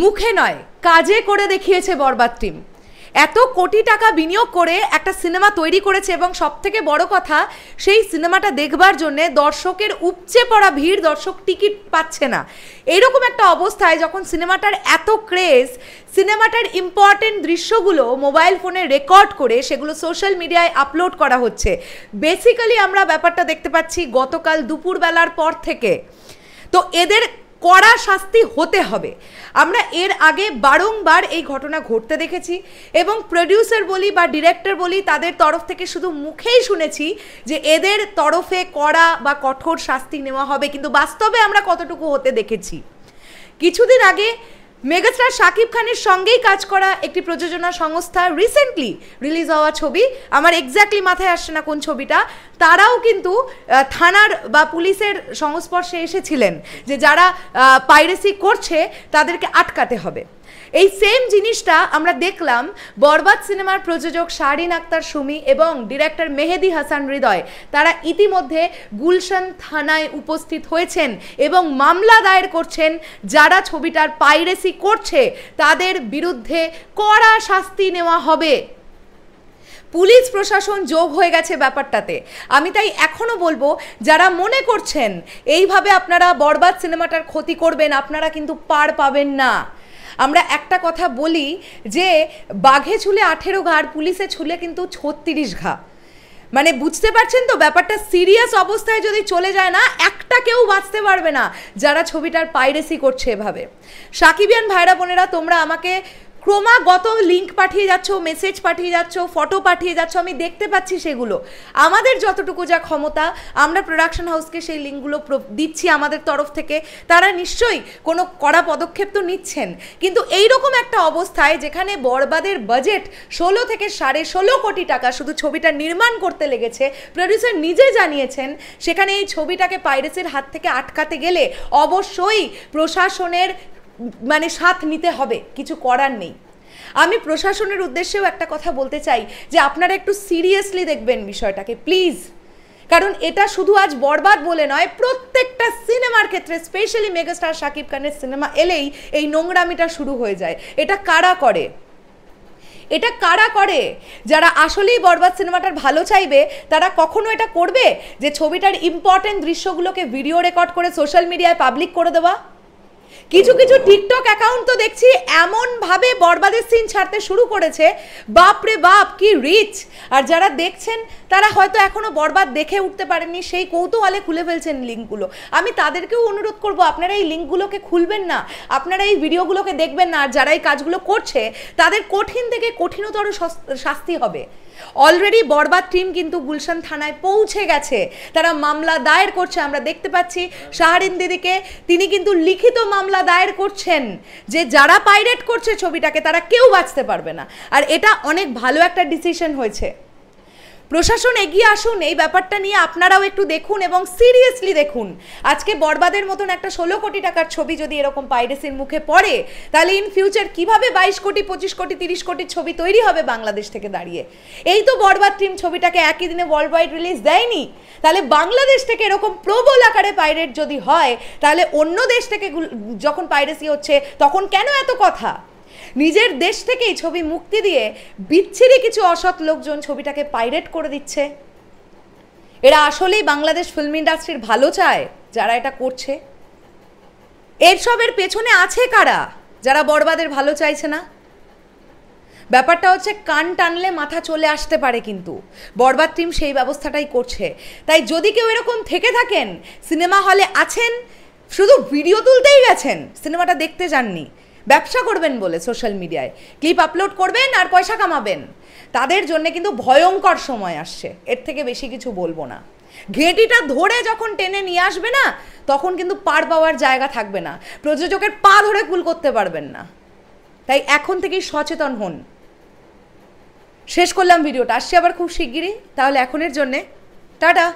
মুখে নয় কাজে করে দেখিয়েছে বরবাদ টিম। এত কোটি টাকা বিনিয়োগ করে একটা সিনেমা তৈরি করেছে এবং সবথেকে বড় কথা সেই সিনেমাটা দেখবার জন্য দর্শকের উপচে পড়া ভিড়, দর্শক টিকিট পাচ্ছে না। এইরকম একটা অবস্থায় যখন সিনেমাটার এত ক্রেজ, সিনেমাটার ইম্পর্টেন্ট দৃশ্যগুলো মোবাইল ফোনে রেকর্ড করে সেগুলো সোশ্যাল মিডিয়ায় আপলোড করা হচ্ছে। বেসিক্যালি আমরা ব্যাপারটা দেখতে পাচ্ছি গতকাল দুপুরবেলার পর থেকে। তো এদের কড়া শাস্তি হতে হবে। আমরা এর আগে বারংবার এই ঘটনা ঘটতে দেখেছি এবং প্রডিউসার বলি বা ডিরেক্টর বলি তাদের তরফ থেকে শুধু মুখেই শুনেছি যে এদের তরফে কড়া বা কঠোর শাস্তি নেওয়া হবে, কিন্তু বাস্তবে আমরা কতটুকু হতে দেখেছি। কিছুদিন আগে মেগাস্টার শাকিব খানের সঙ্গেই কাজ করা একটি প্রযোজনা সংস্থা রিসেন্টলি রিলিজ হওয়া ছবি, আমার এক্স্যাক্টলি মাথায় আসছে না কোন ছবিটা, তারাও কিন্তু থানার বা পুলিশের সংস্পর্শে এসেছিলেন যে যারা পাইরেসি করছে তাদেরকে আটকাতে হবে। এই সেম জিনিসটা আমরা দেখলাম বরবাদ সিনেমার প্রযোজক শাহরিন আক্তার সুমি এবং ডিরেক্টর মেহেদি হাসান হৃদয়, তারা ইতিমধ্যে গুলশান থানায় উপস্থিত হয়েছেন এবং মামলা দায়ের করছেন। যারা ছবিটার পাইরেসি করছে তাদের বিরুদ্ধে কড়া শাস্তি নেওয়া হবে। পুলিশ প্রশাসন যোগ হয়ে গেছে ব্যাপারটাতে। আমি তাই এখনও বলবো, যারা মনে করছেন এইভাবে আপনারা বরবাদ সিনেমাটার ক্ষতি করবেন, আপনারা কিন্তু পার পাবেন না। আমরা একটা কথা বলি যে বাঘে ছুলে 18 ঘা, পুলিশে ছুলে কিন্তু 36 ঘা। মানে বুঝতে পারছেন তো ব্যাপারটা সিরিয়াস অবস্থায় যদি চলে যায় না, একটা কেউ বাঁচতে পারবে না যারা ছবিটার পাইরেসি করছে এভাবে। সাকিবিয়ান ভাইরা বোনেরা, তোমরা আমাকে ক্রমাগত লিঙ্ক পাঠিয়ে যাচ্ছ, মেসেজ পাঠিয়ে যাচ্ছ, ফটো পাঠিয়ে যাচ্ছ, আমি দেখতে পাচ্ছি সেগুলো। আমাদের যতটুকু যা ক্ষমতা আমরা প্রোডাকশন হাউসকে সেই লিঙ্কগুলো দিচ্ছি আমাদের তরফ থেকে। তারা নিশ্চয়ই কোনো কড়া পদক্ষেপ তো নিচ্ছেন, কিন্তু এইরকম একটা অবস্থায় যেখানে বরবাদের বাজেট 16 থেকে 16.5 কোটি টাকা শুধু ছবিটা নির্মাণ করতে লেগেছে, প্রডিউসার নিজে জানিয়েছেন, সেখানে এই ছবিটাকে পাইরেসির হাত থেকে আটকাতে গেলে অবশ্যই প্রশাসনের সাথ নিতে হবে, কিছু করার নেই। আমি প্রশাসনের উদ্দেশ্যেও একটা কথা বলতে চাই যে আপনারা একটু সিরিয়াসলি দেখবেন বিষয়টাকে প্লিজ, কারণ এটা শুধু আজ বরবাদ বলে নয়, প্রত্যেকটা সিনেমার ক্ষেত্রে, স্পেশালি মেগাস্টার শাকিব খানের সিনেমা এলেই এই নোংরামিটা শুরু হয়ে যায়। এটা কারা করে? এটা কারা করে? যারা আসলেই বরবাদ সিনেমাটার ভালো চাইবে তারা কখনো এটা করবে যে ছবিটার ইম্পর্টেন্ট দৃশ্যগুলোকে ভিডিও রেকর্ড করে সোশ্যাল মিডিয়ায় পাবলিক করে দেওয়া? কিছু কিছু টিকটক অ্যাকাউন্ট তো দেখছি এমনভাবে বরবাদের সিন ছাড়তে শুরু করেছে, বাপরে বাপ কি রিচ! আর যারা দেখছেন তারা হয়তো এখনো বরবাদ দেখে উঠতে পারেননি, সেই কৌতূহলে খুলে ফেলছেন লিঙ্কগুলো। আমি তাদেরকেও অনুরোধ করব, আপনারা এই লিঙ্কগুলোকে খুলবেন না, আপনারা এই ভিডিওগুলোকে দেখবেন না। আর যারা এই কাজগুলো করছে তাদের কঠিন থেকে কঠিনতর শাস্তি হবে। অলরেডি বরবাদ টিম কিন্তু গুলশান থানায় পৌঁছে গেছে, তারা মামলা দায়ের করছে। আমরা দেখতে পাচ্ছি শাহরিন দিদিকে, তিনি কিন্তু লিখিত মামলা দায়ের করছেন যে যারা পাইরেট করছে ছবিটাকে তারা কেউ বাঁচতে পারবে না। আর এটা অনেক ভালো একটা ডিসিশন হয়েছে। প্রশাসন এগিয়ে আসুন, এই ব্যাপারটা নিয়ে আপনারাও একটু দেখুন এবং সিরিয়াসলি দেখুন। আজকে বরবাদের মতন একটা 16 কোটি টাকার ছবি যদি এরকম পাইরেসির মুখে পড়ে, তাহলে ইন ফিউচার কিভাবে 22 কোটি, 25 কোটি, 30 কোটির ছবি তৈরি হবে বাংলাদেশ থেকে দাঁড়িয়ে? এই তো বরবাদ টিম ছবিটাকে একই দিনে ওয়ার্ল্ড ওয়াইড রিলিজ দেয়নি, তাহলে বাংলাদেশ থেকে এরকম প্রবল আকারে পাইরেট যদি হয়, তাহলে অন্য দেশ থেকে যখন পাইরেসি হচ্ছে তখন কেন এত কথা? নিজের দেশ থেকেই ছবি মুক্তি দিয়ে বিচ্ছিরি কিছু অসৎ লোকজন ছবিটাকে পাইরেট করে দিচ্ছে। এরা আসলেই বাংলাদেশ ফিল্ম ইন্ডাস্ট্রির ভালো চায় যারা এটা করছে? এসবের পেছনে আছে কারা যারা বরবাদের ভালো চাইছে না? ব্যাপারটা হচ্ছে কান টানলে মাথা চলে আসতে পারে, কিন্তু বরবাদ টিম সেই ব্যবস্থাটাই করছে। তাই যদি কেউ এরকম থেকে থাকেন, সিনেমা হলে আছেন, শুধু ভিডিও তুলতেই গেছেন, সিনেমাটা দেখতে যাননি, ব্যবসা করবেন বলে সোশ্যাল মিডিয়ায় ক্লিপ আপলোড করবেন আর পয়সা কামাবেন, তাদের জন্য কিন্তু ভয়ঙ্কর সময় আসছে। এর থেকে বেশি কিছু বলবো না। ঘেঁটিটা ধরে যখন টেনে নিয়ে আসবে না, তখন কিন্তু পার পাওয়ার জায়গা থাকবে না, প্রযোজকের পা ধরে কুল করতে পারবেন না। তাই এখন থেকেই সচেতন হন। শেষ করলাম ভিডিওটা, আসছি আবার খুব শিগগিরই। তাহলে এখনের জন্যে টাটা।